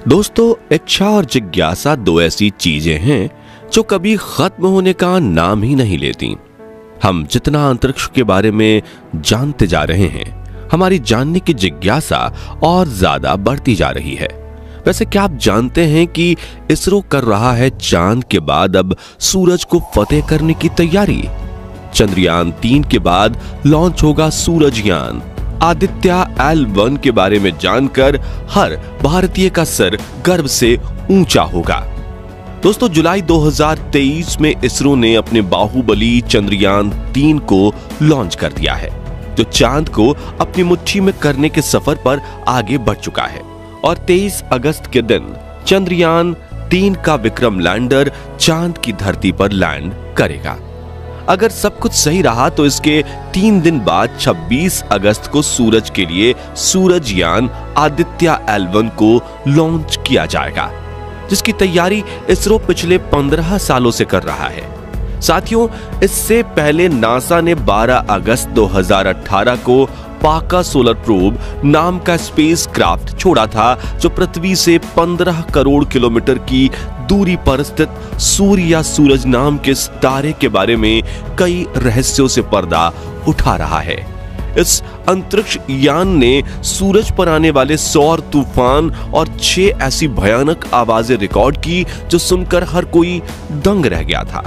दोस्तों, इच्छा और जिज्ञासा दो ऐसी चीजें हैं जो कभी खत्म होने का नाम ही नहीं लेती। हम जितना अंतरिक्ष के बारे में जानते जा रहे हैं, हमारी जानने की जिज्ञासा और ज्यादा बढ़ती जा रही है। वैसे क्या आप जानते हैं कि इसरो कर रहा है चांद के बाद अब सूरज को फतेह करने की तैयारी। चंद्रयान 3 के बाद लॉन्च होगा सूरजयान। आदित्य L1 के बारे में जानकर हर भारतीय का सर गर्व से ऊंचा होगा। दोस्तों, जुलाई 2023 में इसरो ने अपने बाहुबली चंद्रयान 3 को लॉन्च कर दिया है, जो चांद को अपनी मुट्ठी में करने के सफर पर आगे बढ़ चुका है। और 23 अगस्त के दिन चंद्रयान 3 का विक्रम लैंडर चांद की धरती पर लैंड करेगा। अगर सब कुछ सही रहा तो इसके 3 दिन बाद 26 अगस्त को सूरज के लिए सूरजयान आदित्य L1 को लॉन्च किया जाएगा, जिसकी तैयारी इसरो पिछले 15 सालों से कर रहा है। साथियों, इससे पहले नासा ने 12 अगस्त 2018 को पाका सोलर प्रोब नाम का स्पेस क्राफ्ट छोड़ा था, जो पृथ्वी से 15 करोड़ किलोमीटर की दूरी पर स्थित सूर्य या सूरज नाम के तारे के बारे में कई रहस्यों से पर्दा उठा रहा है। इस अंतरिक्ष यान ने सूरज पर आने वाले सौर तूफान और 6 ऐसी भयानक आवाजें रिकॉर्ड की जो सुनकर हर कोई दंग रह गया था।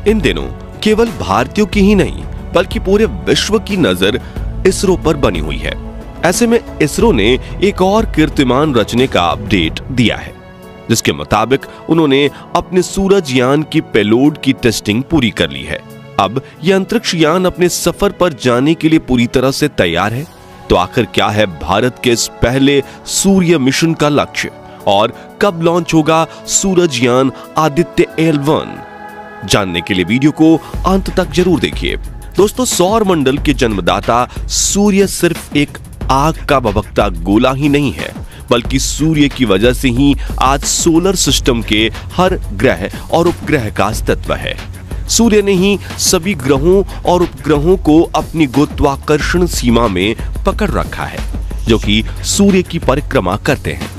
इन दिनों केवल भारतीयों की ही नहीं बल्कि पूरे विश्व की नजर इसरो पर बनी हुई है। ऐसे में इसरो ने एक और कीर्तिमान रचने का अपडेट दिया है, जिसके मुताबिक उन्होंने अपने सूरजयान की पेलोड की टेस्टिंग पूरी कर ली है। अब यह अंतरिक्ष यान अपने सफर पर जाने के लिए पूरी तरह से तैयार है। तो आखिर क्या है भारत के इस पहले सूर्य मिशन का लक्ष्य और कब लॉन्च होगा सूरजयान आदित्य L1? जानने के लिए वीडियो को अंत तक जरूर देखिए। दोस्तों, सौर मंडल के जन्मदाता सूर्य सिर्फ एक आग का भभकता गोला ही नहीं है, बल्कि सूर्य की वजह से ही आज सोलर सिस्टम के हर ग्रह और उपग्रह का अस्तित्व है। सूर्य ने ही सभी ग्रहों और उपग्रहों को अपनी गुरुत्वाकर्षण सीमा में पकड़ रखा है, जो कि सूर्य की परिक्रमा करते हैं।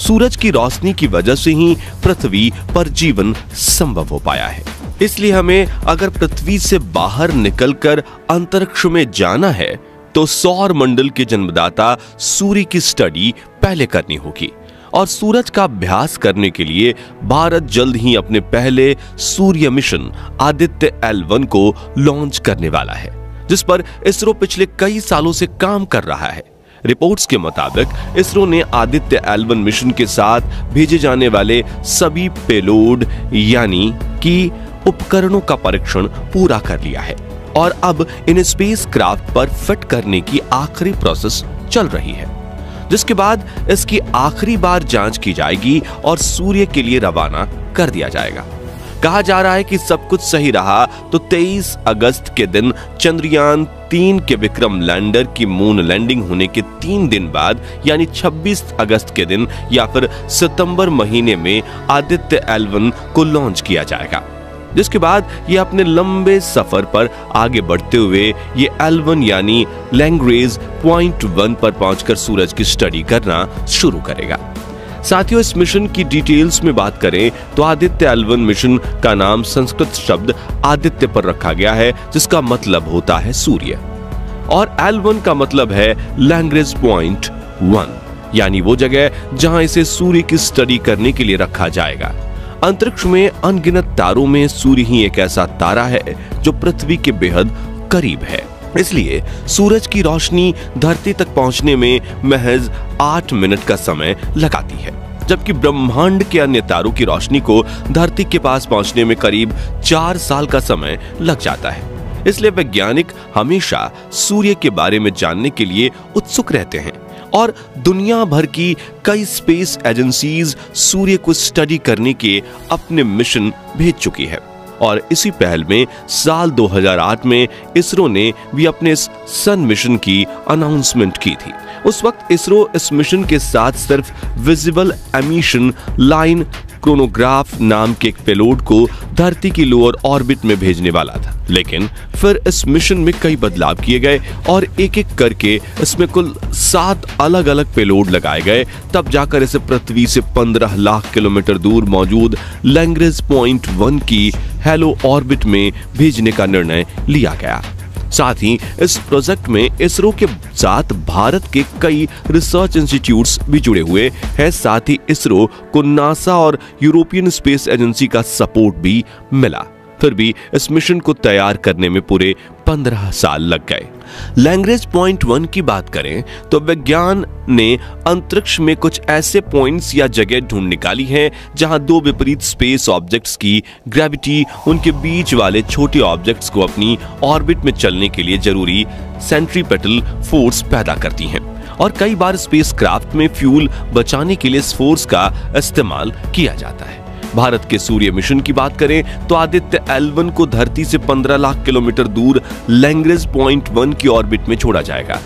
सूरज की रोशनी की वजह से ही पृथ्वी पर जीवन संभव हो पाया है। इसलिए हमें अगर पृथ्वी से बाहर निकलकर अंतरिक्ष में जाना है तो सौर मंडल के जन्मदाता सूर्य की स्टडी पहले करनी होगी। और सूरज का अभ्यास करने के लिए भारत जल्द ही अपने पहले सूर्य मिशन आदित्य L1 को लॉन्च करने वाला है, जिस पर इसरो पिछले कई सालों से काम कर रहा है। रिपोर्ट्स के मुताबिक इसरो ने आदित्य L1 मिशन के साथ भेजे जाने वाले सभी पेलोड यानी कि उपकरणों का परीक्षण पूरा कर लिया है और अब इन स्पेस क्राफ्ट पर फिट करने की आखिरी प्रोसेस चल रही है, जिसके बाद इसकी आखिरी बार जांच की जाएगी और सूर्य के लिए रवाना कर दिया जाएगा। कहा जा रहा है कि सब कुछ सही रहा तो 23 अगस्त के दिन चंद्रयान 3 के विक्रम लैंडर की मून लैंडिंग होने के 3 दिन बाद यानी 26 अगस्त के दिन या फिर सितंबर महीने में आदित्य L1 को लॉन्च किया जाएगा, जिसके बाद ये अपने लंबे सफर पर आगे बढ़ते हुए ये L1 यानी लैग्रेंज पॉइंट 1 पर पहुंचकर सूरज की स्टडी करना शुरू करेगा। साथियों, इस मिशन की डिटेल्स में बात करें तो आदित्य L1 मिशन का नाम संस्कृत शब्द आदित्य पर रखा गया है, जिसका मतलब होता है सूर्य, और L1 का मतलब है लैग्रेंज पॉइंट 1 यानी वो जगह जहां इसे सूर्य की स्टडी करने के लिए रखा जाएगा। अंतरिक्ष में अनगिनत तारों में सूर्य ही एक ऐसा तारा है जो पृथ्वी के बेहद करीब है। इसलिए सूरज की रोशनी धरती तक पहुंचने में महज 8 मिनट का समय लगाती है, जबकि ब्रह्मांड के अन्य तारों की रोशनी को धरती के पास पहुंचने में करीब 4 साल का समय लग जाता है। इसलिए वैज्ञानिक हमेशा सूर्य के बारे में जानने के लिए उत्सुक रहते हैं और दुनिया भर की कई स्पेस एजेंसीज सूर्य को स्टडी करने के अपने मिशन भेज चुकी है। और इसी पहल में साल 2008 में इसरो ने भी अपने इस सन मिशन की अनाउंसमेंट की थी। उस वक्त इसरो इस मिशन के साथ सिर्फ विजिबल एमिशन लाइन क्रोनोग्राफ नाम के एक पेलोड को धरती की लोअर ऑर्बिट में भेजने वाला था, लेकिन फिर इस मिशन में कई बदलाव किए गए और एक एक करके इसमें कुल 7 अलग अलग पेलोड लगाए गए। तब जाकर इसे पृथ्वी से 15 लाख किलोमीटर दूर मौजूद लैग्रेंज पॉइंट 1 की हेलो ऑर्बिट में भेजने का निर्णय लिया गया। साथ ही इस प्रोजेक्ट में इसरो के साथ भारत के कई रिसर्च इंस्टीट्यूट्स भी जुड़े हुए हैं। साथ ही इसरो को नासा और यूरोपियन स्पेस एजेंसी का सपोर्ट भी मिला। फिर भी इस मिशन को तैयार करने में पूरे 15 साल लग गए। लैग्रेंज पॉइंट 1 की बात करें तो विज्ञान ने अंतरिक्ष में कुछ ऐसे पॉइंट्स या जगह ढूंढ निकाली हैं जहां दो विपरीत स्पेस ऑब्जेक्ट्स की ग्रेविटी उनके बीच वाले छोटे ऑब्जेक्ट्स को अपनी ऑर्बिट में चलने के लिए जरूरी सेंट्रीपेटल फोर्स पैदा करती हैं। और कई बार स्पेसक्राफ्ट में फ्यूल बचाने के लिए इस फोर्स का इस्तेमाल किया जाता है। भारत के सूर्य मिशन की बात करें तो आदित्य L1 को धरती से 15 लाख किलोमीटर दूर लैग्रेंज पॉइंट 1 की ऑर्बिट में छोड़ा जाएगा,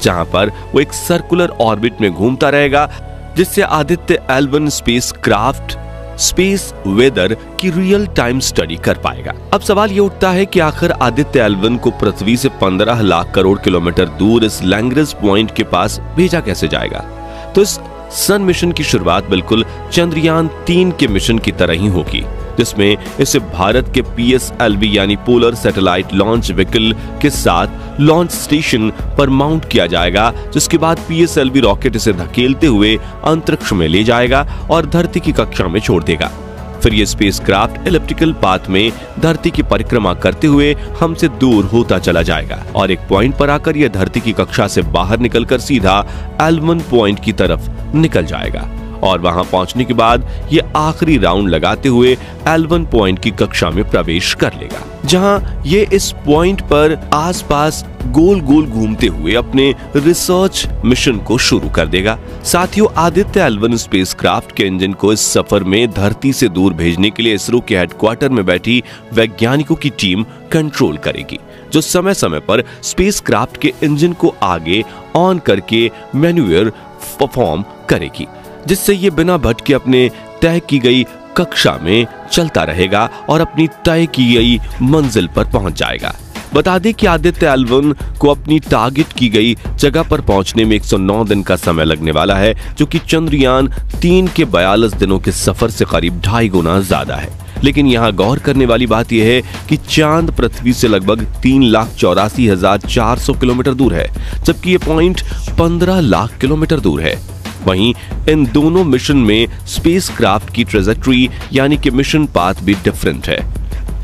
जहां पर वो एक सर्कुलर ऑर्बिट में घूमता रहेगा, जिससे Aditya L1 spacecraft space weather की रियल टाइम स्टडी कर पाएगा। अब सवाल ये उठता है कि आखिर आदित्य L1 को पृथ्वी से 15 लाख करोड़ किलोमीटर दूर इस लैग्रेंज पॉइंट के पास भेजा कैसे जाएगा? तो इस सन मिशन की शुरुआत बिल्कुल चंद्रयान 3 के मिशन की तरह ही होगी, जिसमें इसे भारत के PSLV यानी पोलर सैटेलाइट लॉन्च व्हीकल के साथ लॉन्च स्टेशन पर माउंट किया जाएगा, जिसके बाद PSLV रॉकेट इसे धकेलते हुए अंतरिक्ष में ले जाएगा और धरती की कक्षा में छोड़ देगा। फिर ये स्पेसक्राफ्ट एलिप्टिकल पाथ में धरती की परिक्रमा करते हुए हमसे दूर होता चला जाएगा और एक पॉइंट पर आकर यह धरती की कक्षा से बाहर निकलकर सीधा L1 पॉइंट की तरफ निकल जाएगा और वहां पहुंचने के बाद ये आखिरी राउंड लगाते हुए L1 पॉइंट की कक्षा में प्रवेश कर लेगा, जहां ये इस पॉइंट पर आसपास गोल गोल घूमते हुए अपने रिसर्च मिशन को शुरू कर देगा। साथियों, आदित्य L1 स्पेसक्राफ्ट के इंजन को इस सफर में धरती से दूर भेजने के लिए इसरो के हेडक्वार्टर में बैठी वैज्ञानिकों की टीम कंट्रोल करेगी, जो समय समय पर स्पेसक्राफ्ट के इंजन को आगे ऑन करके मैन्यूवर परफॉर्म करेगी, जिससे ये बिना भटके अपने तय की गई कक्षा में चलता रहेगा और अपनी तय की गई मंजिल पर पहुंच जाएगा। बता दें कि आदित्य L1 को अपनी टारगेट की गई जगह पर पहुंचने में 109 दिन का समय लगने वाला है, जो कि चंद्रयान 3 के 42 दिनों के सफर से करीब 2.5 गुना ज्यादा है। लेकिन यहाँ गौर करने वाली बात यह है कि चांद पृथ्वी से लगभग 3,84,400 किलोमीटर दूर है, जबकि ये पॉइंट 15 लाख किलोमीटर दूर है। वहीं इन दोनों मिशन में स्पेसक्राफ्ट की ट्रेजेक्टरी यानी कि मिशन पाथ भी डिफरेंट है,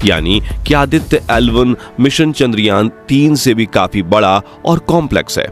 यानी कि आदित्य L1 मिशन चंद्रयान 3 से भी काफी बड़ा और कॉम्प्लेक्स है।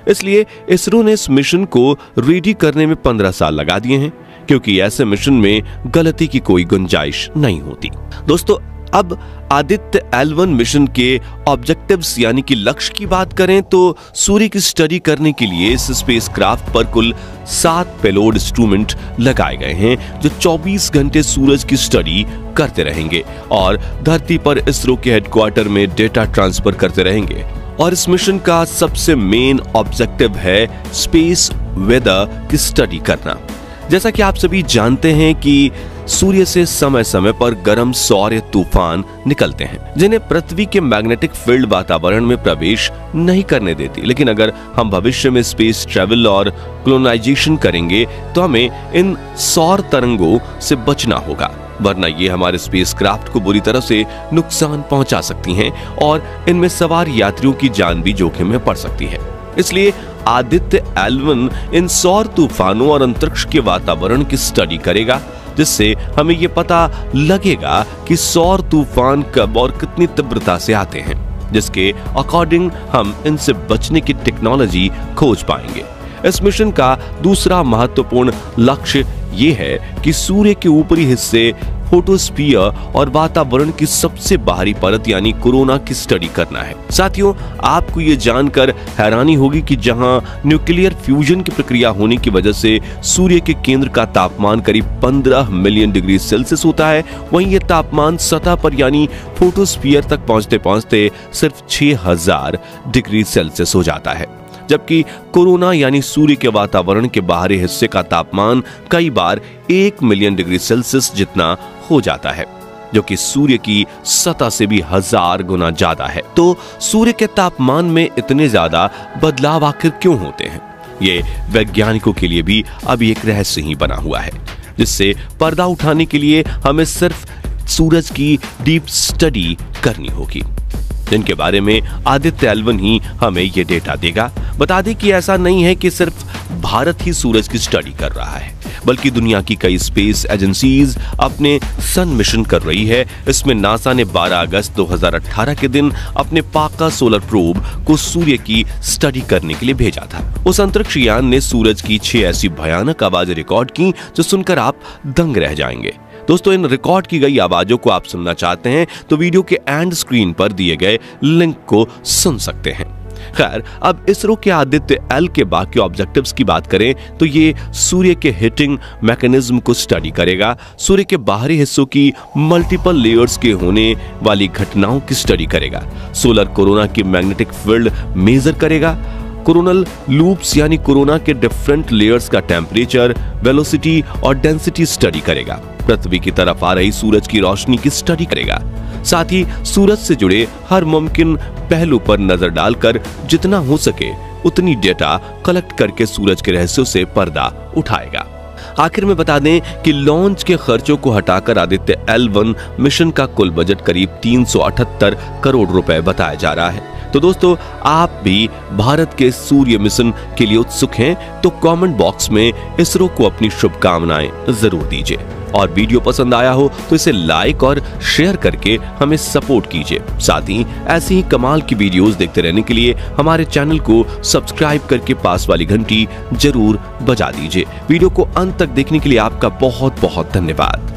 इसलिए इसरो ने इस मिशन को रेडी करने में 15 साल लगा दिए हैं, क्योंकि ऐसे मिशन में गलती की कोई गुंजाइश नहीं होती। दोस्तों, अब आदित्य L1 मिशन के ऑब्जेक्टिव्स यानी कि लक्ष्य की बात करें तो सूर्य की स्टडी करने के लिए इस स्पेसक्राफ्ट पर कुल 7 पेलोड इंस्ट्रूमेंट लगाए गए हैं, जो 24 घंटे सूरज की स्टडी करते रहेंगे और धरती पर इसरो के हेडक्वार्टर में डेटा ट्रांसफर करते रहेंगे। और इस मिशन का सबसे मेन ऑब्जेक्टिव है स्पेस वेदर की स्टडी करना। जैसा कि आप सभी जानते हैं कि सूर्य से समय समय पर गर्म सौर तूफान निकलते हैं, जिन्हें पृथ्वी के मैग्नेटिक फील्ड वातावरण में प्रवेश नहीं करने देती। लेकिन अगर हम भविष्य में स्पेस ट्रैवल और कोलोनाइजेशन करेंगे तो हमें इन सौर तरंगों से बचना होगा, वरना ये हमारे स्पेसक्राफ्ट को बुरी तरह से नुकसान पहुंचा सकती हैं और इनमें सवार यात्रियों की जान भी जोखिम में पड़ सकती है। इसलिए आदित्य L1 इन सौर तूफानों और अंतरिक्ष के वातावरण की स्टडी करेगा, जिससे हमें यह पता लगेगा कि सौर तूफान कब और कितनी तीव्रता से आते हैं, जिसके अकॉर्डिंग हम इनसे बचने की टेक्नोलॉजी खोज पाएंगे। इस मिशन का दूसरा महत्वपूर्ण लक्ष्य ये है कि सूर्य के ऊपरी हिस्से फोटोस्फीयर और वातावरण की सबसे बाहरी परत यानी कोरोना की स्टडी करना है। साथियों, आपको ये जानकर हैरानी होगी कि जहां न्यूक्लियर फ्यूजन की प्रक्रिया होने की वजह से सूर्य के केंद्र का तापमान करीब 15 मिलियन डिग्री सेल्सियस होता है, वहीं यह तापमान सतह पर यानी फोटोस्फीयर तक पहुंचते पहुंचते सिर्फ 6000 डिग्री सेल्सियस हो जाता है। जबकि कोरोना यानी सूर्य के वातावरण के बाहरी हिस्से का तापमान कई बार 1 मिलियन डिग्री सेल्सियस जितना हो जाता है, जो कि सूर्य की सतह से भी 1000 गुना ज्यादा है। तो सूर्य के तापमान में इतने ज्यादा बदलाव आखिर क्यों होते हैं, ये वैज्ञानिकों के लिए भी अभी एक रहस्य ही बना हुआ है, जिससे पर्दा उठाने के लिए हमें सिर्फ सूरज की डीप स्टडी करनी होगी, जिनके बारे में आदित्य L1 ही हमें ये डेटा देगा। बता दें कि ऐसा नहीं है कि सिर्फ भारत ही सूरज की स्टडी कर रहा है, बल्कि दुनिया की कई स्पेस एजेंसीज अपने सन मिशन कर रही है। इसमें नासा ने 12 अगस्त 2018 के दिन अपने पाका सोलर प्रोब को सूर्य की स्टडी करने के लिए भेजा था। उस अंतरिक्ष यान ने सूरज की 6 ऐसी भयानक आवाजें रिकॉर्ड की जो सुनकर आप दंग रह जाएंगे। दोस्तों, इन रिकॉर्ड की गई आवाजों को आप सुनना चाहते हैं तो वीडियो के एंड स्क्रीन पर दिए गए लिंक को सुन सकते हैं। खैर, अब इसरो के आदित्य L के बाकी ऑब्जेक्टिव्स की बात करें तो ये सूर्य के हिटिंग मैकेनिज्म को स्टडी करेगा, सूर्य के बाहरी हिस्सों की मल्टीपल लेयर्स के होने वाली घटनाओं की स्टडी करेगा, सोलर कोरोना की मैग्नेटिक फील्ड मेजर करेगा, कोरोनल लूप्स यानी कोरोना के डिफरेंट लेयर्स का टेम्परेचर, वेलोसिटी और डेंसिटी स्टडी करेगा, पृथ्वी की तरफ आ रही सूरज की रोशनी की स्टडी करेगा, साथ ही सूरज से जुड़े हर मुमकिन पहलू पर नजर डालकर जितना हो सके उतनी डेटा कलेक्ट करके सूरज के रहस्यों से पर्दा उठाएगा। आखिर में बता दें कि लॉन्च के खर्चों को हटाकर आदित्य L1 मिशन का कुल बजट करीब 378 करोड़ रुपए बताया जा रहा है। तो दोस्तों, आप भी भारत के सूर्य मिशन के लिए उत्सुक हैं तो कमेंट बॉक्स में इसरो को अपनी शुभकामनाएं जरूर दीजिए, और वीडियो पसंद आया हो तो इसे लाइक और शेयर करके हमें सपोर्ट कीजिए। साथ ही ऐसी ही कमाल की वीडियोस देखते रहने के लिए हमारे चैनल को सब्सक्राइब करके पास वाली घंटी जरूर बजा दीजिए। वीडियो को अंत तक देखने के लिए आपका बहुत बहुत धन्यवाद।